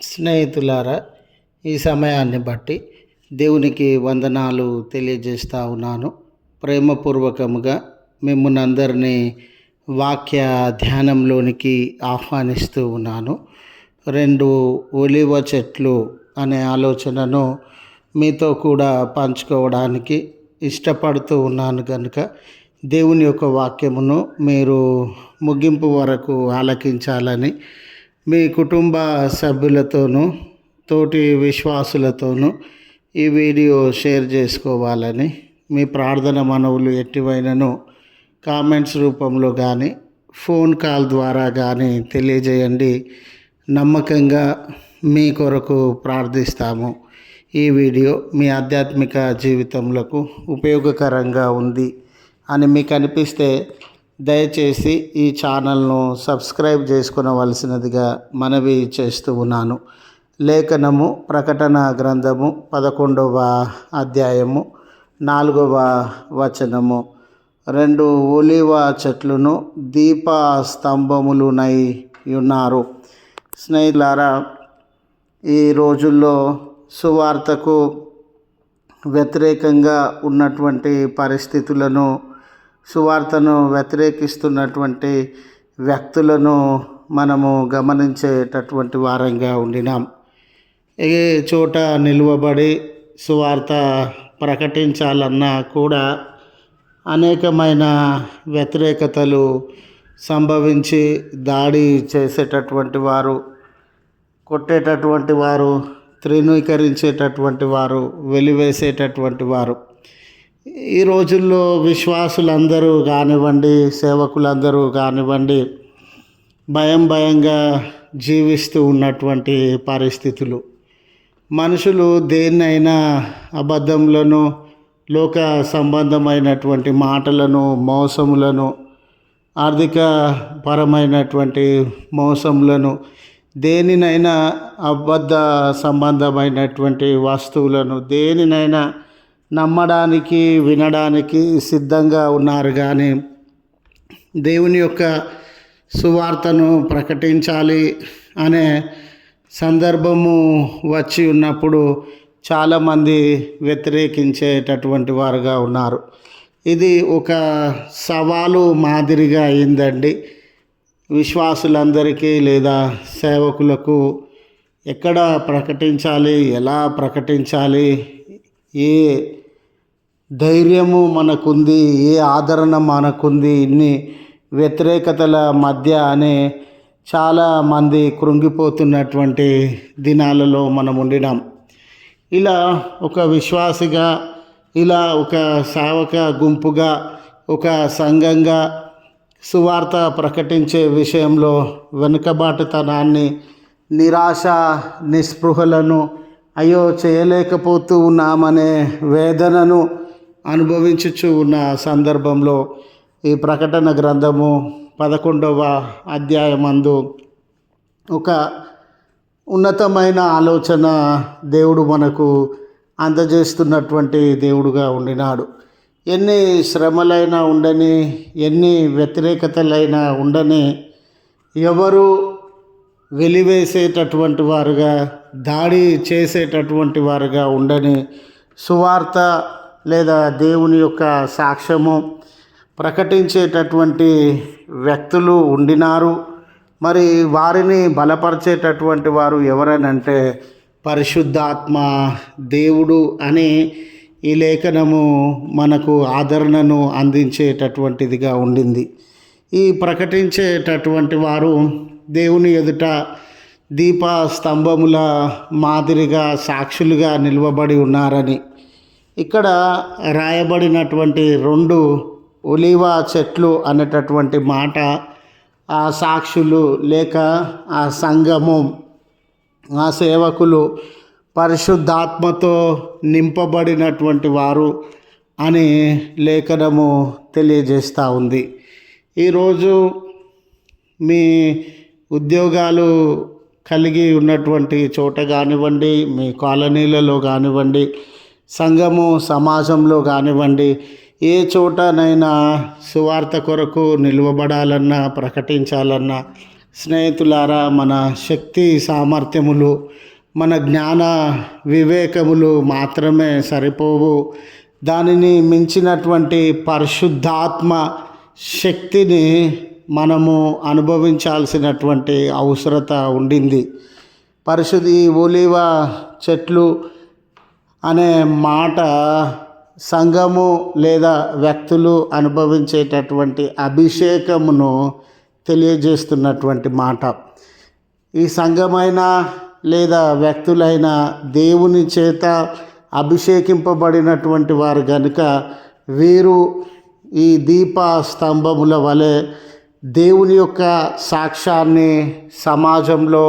స్నేహితులారా, ఈ సమయాన్ని బట్టి దేవునికి వందనాలు తెలియజేస్తూ ఉన్నాను. ప్రేమపూర్వకముగా మిమ్మల్ని అందరినీ వాక్య ధ్యానంలోనికి ఆహ్వానిస్తూ ఉన్నాను. 2 ఒలీవ చెట్లు అనే ఆలోచనను మీతో కూడా పంచుకోవడానికి ఇష్టపడుతూ ఉన్నాను కనుక దేవుని యొక్క వాక్యమును మీరు ముగింపు వరకు ఆలకించాలని మీ కుటుంబ సభ్యులతోనూ తోటి విశ్వాసులతోనూ ఈ వీడియో షేర్ చేసుకోవాలని మీ ప్రార్థన మనవులు ఎట్టివైనను కామెంట్స్ రూపంలో కానీ ఫోన్ కాల్ ద్వారా కానీ తెలియజేయండి. నమ్మకంగా మీ కొరకు ప్రార్థిస్తాము. ఈ వీడియో మీ ఆధ్యాత్మిక జీవితంలో ఉపయోగకరంగా ఉంది అని మీకు అనిపిస్తే దయచేసి ఈ ఛానల్ను సబ్స్క్రైబ్ చేసుకునవలసినదిగా మనవి చేస్తూ ఉన్నాను. లేఖనము ప్రకటన గ్రంథము 11వ అధ్యాయము 4వ వచనము. 2 ఒలీవ చెట్లను దీప స్తంభములునై ఉన్నారు. స్నేహితులారా, ఈ రోజుల్లో సువార్తకు వ్యతిరేకంగా ఉన్నటువంటి పరిస్థితులను, సువార్తను వ్యతిరేకిస్తున్నటువంటి వ్యక్తులను మనము గమనించేటటువంటి వారంగా ఉండినాం. ఏ చోట నిలువబడి సువార్త ప్రకటించాలన్నా కూడా అనేకమైన వ్యతిరేకతలు సంభవించి దాడి చేసేటటువంటి వారు, కొట్టేటటువంటి వారు, తృణీకరించేటటువంటి వారు, వెలివేసేటటువంటి వారు. ఈ రోజుల్లో విశ్వాసులందరూ కానివ్వండి, సేవకులందరూ కానివ్వండి, భయంగా జీవిస్తూ ఉన్నటువంటి పరిస్థితులు. మనుషులు దేన్నైనా అబద్ధములను, లోక సంబంధమైనటువంటి మాటలను, మోసములను, ఆర్థిక పరమైనటువంటి మోసములను, దేనినైనా అబద్ధ సంబంధమైనటువంటి వస్తువులను, దేనినైనా నమ్మడానికి, వినడానికి సిద్ధంగా ఉన్నారు. కానీ దేవుని యొక్క సువార్తను ప్రకటించాలి అనే సందర్భము వచ్చి ఉన్నప్పుడు చాలామంది వ్యతిరేకించేటటువంటి వారుగా ఉన్నారు. ఇది ఒక సవాలు మాదిరిగా అయిందండి విశ్వాసులందరికీ లేదా సేవకులకు. ఎక్కడ ప్రకటించాలి, ఎలా ప్రకటించాలి, ఏ ధైర్యము మనకుంది, ఏ ఆదరణ మనకుంది, ఇన్ని వ్యతిరేకతల మధ్య అనే చాలామంది కృంగిపోతున్నటువంటి దినాలలో మనం ఉండినాం. ఇలా ఒక విశ్వాసిగా, ఇలా ఒక సేవక గుంపుగా, ఒక సంఘంగా సువార్త ప్రకటించే విషయంలో వెనుకబాటుతనాన్ని, నిరాశ, నిస్పృహలను, అయ్యో చేయలేకపోతూ ఉన్నామనే వేదనను అనుభవించుచు ఉన్న సందర్భంలో ఈ ప్రకటన గ్రంథము 11వ అధ్యాయమందు ఒక ఉన్నతమైన ఆలోచన దేవుడు మనకు అందజేస్తున్నటువంటి దేవుడుగా ఉండినాడు. ఎన్ని శ్రమలైనా ఉండని, ఎన్ని వ్యతిరేకతలైనా ఉండని, ఎవరు వెలివేసేటటువంటి వారుగా, దాడి చేసేటటువంటి వారుగా ఉండని, సువార్త లేదా దేవుని యొక్క సాక్ష్యము ప్రకటించేటటువంటి వ్యక్తులు ఉండినారు. మరి వారిని బలపరిచేటటువంటి వారు ఎవరనంటే పరిశుద్ధాత్మ దేవుడు అని ఈ లేఖనము మనకు ఆదరణను అందించేటటువంటిదిగా ఉండింది. ఈ ప్రకటించేటటువంటి వారు దేవుని ఎదుట దీప స్తంభముల మాదిరిగా సాక్షులుగా నిలవబడి ఉన్నారని ఇక్కడ రాయబడినటువంటి 2 ఒలీవ చెట్లు అనేటటువంటి మాట ఆ సాక్షులు లేక ఆ సంఘము, ఆ సేవకులు పరిశుద్ధాత్మతో నింపబడినటువంటి వారు అని లేఖనము తెలియజేస్తూ ఉంది. ఈరోజు మీ ఉద్యోగాలు కలిగి ఉన్నటువంటి చోట కానివ్వండి, మీ కాలనీలలో కానివ్వండి, సంఘము సమాజంలో కానివ్వండి, ఏ చోటనైనా సువార్త కొరకు నిలువబడాలన్నా, ప్రకటించాలన్నా, స్నేహితులారా, మన శక్తి సామర్థ్యములు, మన జ్ఞాన వివేకములు మాత్రమే సరిపోవు. దానిని మించినటువంటి పరిశుద్ధాత్మ శక్తిని మనము అనుభవించాల్సినటువంటి అవసరత ఉండింది. ఈ ఒలీవ చెట్లు అనే మాట సంఘము లేదా వ్యక్తులు అనుభవించేటటువంటి అభిషేకమును తెలియజేస్తున్నటువంటి మాట. ఈ సంఘమైన లేదా వ్యక్తులైన దేవుని చేత అభిషేకింపబడినటువంటి వారు కనుక వీరు ఈ దీప స్తంభముల వలె దేవుని యొక్క సాక్ష్యాన్ని సమాజంలో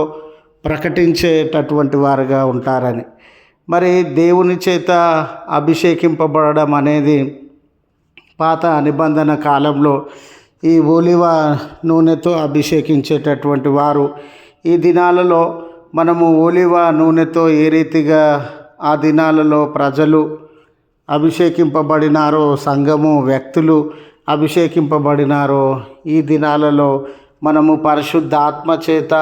ప్రకటించేటటువంటి వారుగా ఉంటారని. మరి దేవుని చేత అభిషేకింపబడడం అనేది పాత నిబంధన కాలంలో ఈ ఒలీవ నూనెతో అభిషేకించేటటువంటి వారు. ఈ దినాలలో మనము ఒలీవ నూనెతో ఏ రీతిగా ఆ దినాలలో ప్రజలు అభిషేకింపబడినారో, సంఘము వ్యక్తులు అభిషేకింపబడినారో, ఈ దినాలలో మనము పరిశుద్ధాత్మ చేత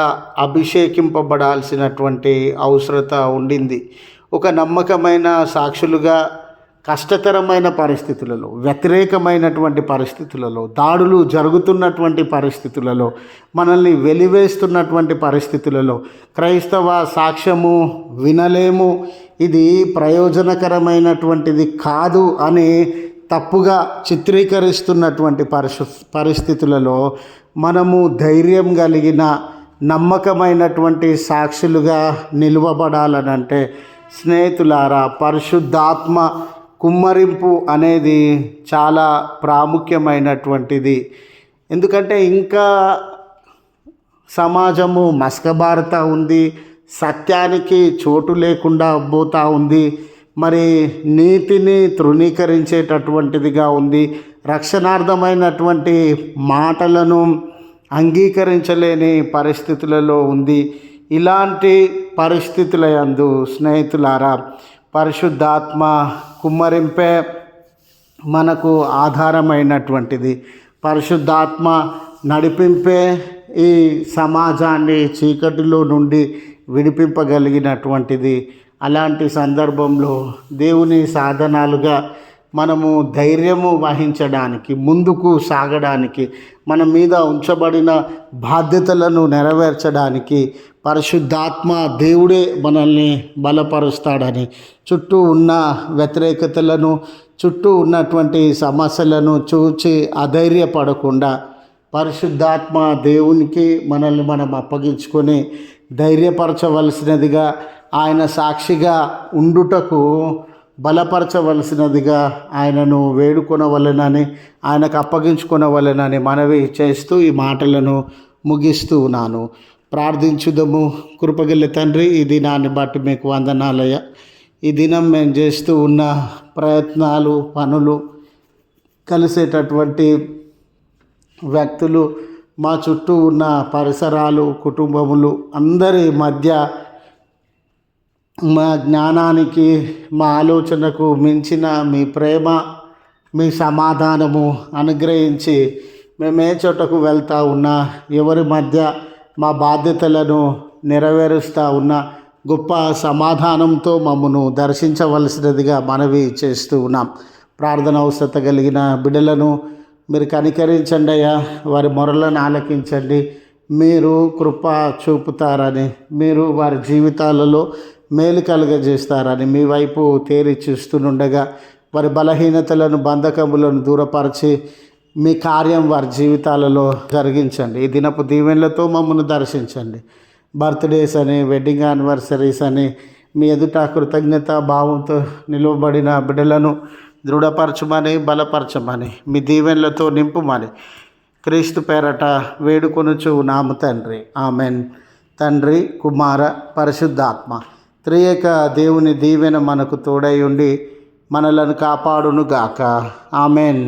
అభిషేకింపబడాల్సినటువంటి అవసరత ఉండింది. ఒక నమ్మకమైన సాక్షులుగా కష్టతరమైన పరిస్థితులలో, వ్యతిరేకమైనటువంటి పరిస్థితులలో, దాడులు జరుగుతున్నటువంటి పరిస్థితులలో, మనల్ని వెలివేస్తున్నటువంటి పరిస్థితులలో క్రైస్తవ సాక్ష్యము వినలేము, ఇది ప్రయోజనకరమైనటువంటిది కాదు అని తప్పుగా చిత్రీకరిస్తున్నటువంటి పరిస్థితులలో మనము ధైర్యం కలిగిన నమ్మకమైనటువంటి సాక్షులుగా నిలువబడాలనంటే స్నేహితులారా, పరిశుద్ధాత్మ కుమ్మరింపు అనేది చాలా ప్రాముఖ్యమైనటువంటిది. ఎందుకంటే ఇంకా సమాజము మసకబారుతూ ఉంది, సత్యానికి చోటు లేకుండా పోతూ ఉంది, మరి నీతిని తృణీకరించేటటువంటిదిగా ఉంది, రక్షణార్థమైనటువంటి మాటలను అంగీకరించలేని పరిస్థితులలో ఉంది. ఇలాంటి పరిస్థితుల యందు స్నేహితులారా, పరిశుద్ధాత్మ కుమ్మరింపే మనకు ఆధారమైనటువంటిది. పరిశుద్ధాత్మ నడిపింపే ఈ సమాజాన్ని చీకటిలో నుండి విడిపింపగలిగినటువంటిది. అలాంటి సందర్భంలో దేవుని సాధనాలుగా మనము ధైర్యము వహించడానికి, ముందుకు సాగడానికి, మన మీద ఉంచబడిన బాధ్యతలను నెరవేర్చడానికి పరిశుద్ధాత్మ దేవుడే మనల్ని బలపరుస్తాడని, చుట్టూ ఉన్న వ్యతిరేకతలను, చుట్టూ ఉన్నటువంటి సమస్యలను చూచి అధైర్యపడకుండా పరిశుద్ధాత్మ దేవునికి మనల్ని మనం అప్పగించుకొని ధైర్యపరచవలసినదిగా, ఆయన సాక్షిగా ఉండుటకు బలపరచవలసినదిగా ఆయనను వేడుకొనవలెనని, ఆయనకు అప్పగించుకొనవలెనని మనవి చేస్తూ ఈ మాటలను ముగిస్తూ ఉన్నాను. ప్రార్థించుదము. కృపగల తండ్రి, ఈ దినాన్ని బట్టి మీకు వందనాలయ్య. ఈ దినం మేము చేస్తూ ఉన్న ప్రయత్నాలు, పనులు, కలిసేటటువంటి వ్యక్తులు, మా చుట్టూ ఉన్న పరిసరాలు, కుటుంబములు అందరి మధ్య మా జ్ఞానానికి, మా ఆలోచనకు మించిన మీ ప్రేమ, మీ సమాధానము అనుగ్రహించి మేము ఏ చోటకు వెళ్తూ ఉన్నా, ఎవరి మధ్య మా బాధ్యతలను నెరవేరుస్తూ ఉన్న గొప్ప సమాధానంతో మమ్మను దర్శించవలసినదిగా మనవి చేస్తూ ఉన్నాం. ప్రార్థన అవసరత కలిగిన బిడ్డలను మీరు కనికరించండి అయ్యా, వారి మొరలను ఆలకించండి. మీరు కృప చూపుతారని, మీరు వారి జీవితాలలో మేలు కలుగజేస్తారని మీ వైపు తేరి చూస్తుండగా వారి బలహీనతలను, బంధకములను దూరపరిచి మీ కార్యం వారి జీవితాలలో జరిగించండి. ఈ దినపు దీవెనలతో మమ్మల్ని దర్శించండి. బర్త్డేస్ అని, వెడ్డింగ్ యానివర్సరీస్ అని మీ ఎదుట కృతజ్ఞత భావంతో నిలువబడిన బిడ్డలను దృఢపరచమని, బలపరచమని, మీ దీవెనలతో నింపుమని క్రీస్తు పేరట వేడుకొనుచు నామ తండ్రి. ఆమెన్. తండ్రి, కుమార, పరిశుద్ధాత్మ త్రియేక దేవుని దీవెన మనకు తోడై ఉండి మనలను కాపాడునుగాక. ఆమెన్.